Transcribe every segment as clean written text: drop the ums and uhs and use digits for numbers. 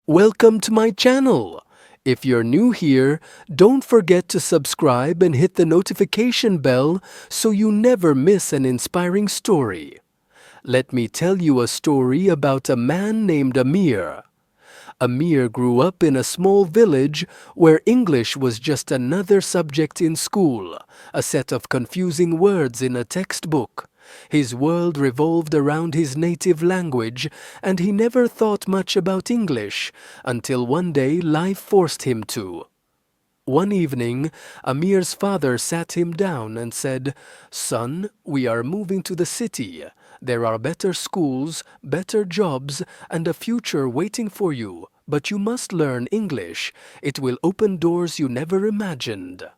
Welcome to my channel. If you're new here, don't forget to subscribe and hit the notification bell so you never miss an inspiring story. Let me tell you a story about a man named Amir. Amir grew up in a small village where English was just another subject in school, a set of confusing words in a textbook. His world revolved around his native language, and he never thought much about English until one day life forced him to. One evening, Amir's father sat him down and said, "Son, we are moving to the city. There are better schools, better jobs, and a future waiting for you. But you must learn English. It will open doors you never imagined."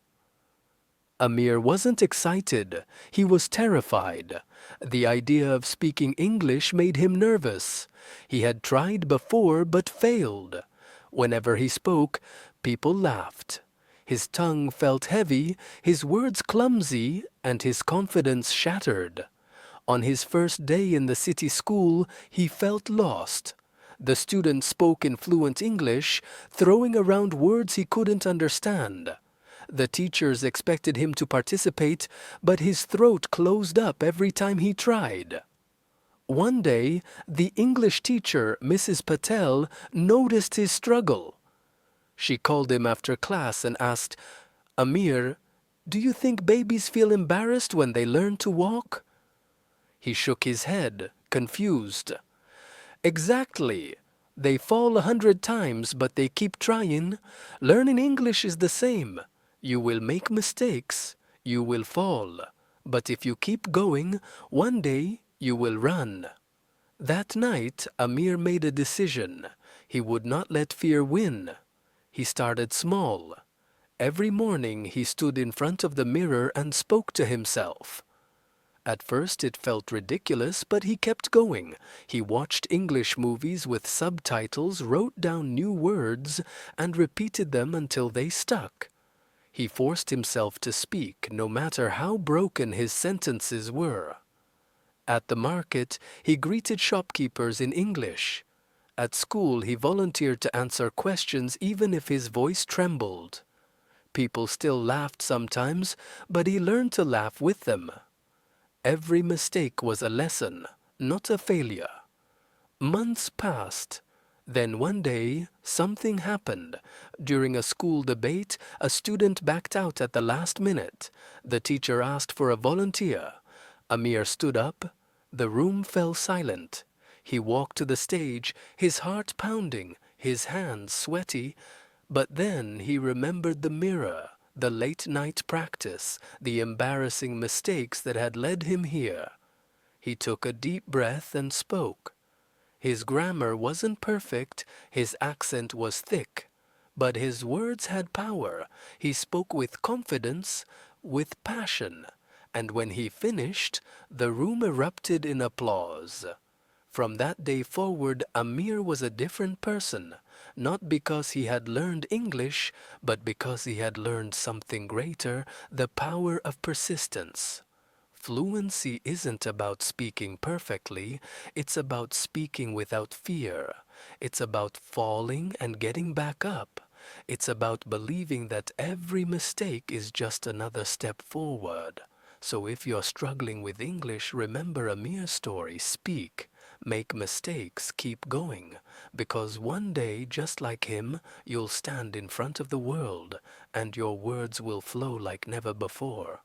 Amir wasn't excited. He was terrified. The idea of speaking English made him nervous. He had tried before but failed. Whenever he spoke, people laughed. His tongue felt heavy, his words clumsy, and his confidence shattered. On his first day in the city school, he felt lost. The students spoke in fluent English, throwing around words he couldn't understand. The teachers expected him to participate, but his throat closed up every time he tried. One day, the English teacher, Mrs. Patel, noticed his struggle. She called him after class and asked, "Amir, do you think babies feel embarrassed when they learn to walk?" He shook his head, confused. "Exactly. They fall 100 times, but they keep trying. Learning English is the same. You will make mistakes. You will fall. But if you keep going, one day you will run." That night, Amir made a decision. He would not let fear win. He started small. Every morning he stood in front of the mirror and spoke to himself. At first it felt ridiculous, but he kept going. He watched English movies with subtitles, wrote down new words, and repeated them until they stuck. He forced himself to speak, no matter how broken his sentences were. At the market, he greeted shopkeepers in English. At school, he volunteered to answer questions even if his voice trembled. People still laughed sometimes, but he learned to laugh with them. Every mistake was a lesson, not a failure. Months passed. Then one day, something happened. During a school debate, a student backed out at the last minute. The teacher asked for a volunteer. Amir stood up. The room fell silent. He walked to the stage, his heart pounding, his hands sweaty. But then he remembered the mirror, the late-night practice, the embarrassing mistakes that had led him here. He took a deep breath and spoke. His grammar wasn't perfect, his accent was thick, but his words had power. He spoke with confidence, with passion, and when he finished, the room erupted in applause. From that day forward, Amir was a different person, not because he had learned English, but because he had learned something greater, the power of persistence. Fluency isn't about speaking perfectly, it's about speaking without fear. It's about falling and getting back up. It's about believing that every mistake is just another step forward. So if you're struggling with English, remember Amir's story. Speak, make mistakes, keep going. Because one day, just like him, you'll stand in front of the world and your words will flow like never before.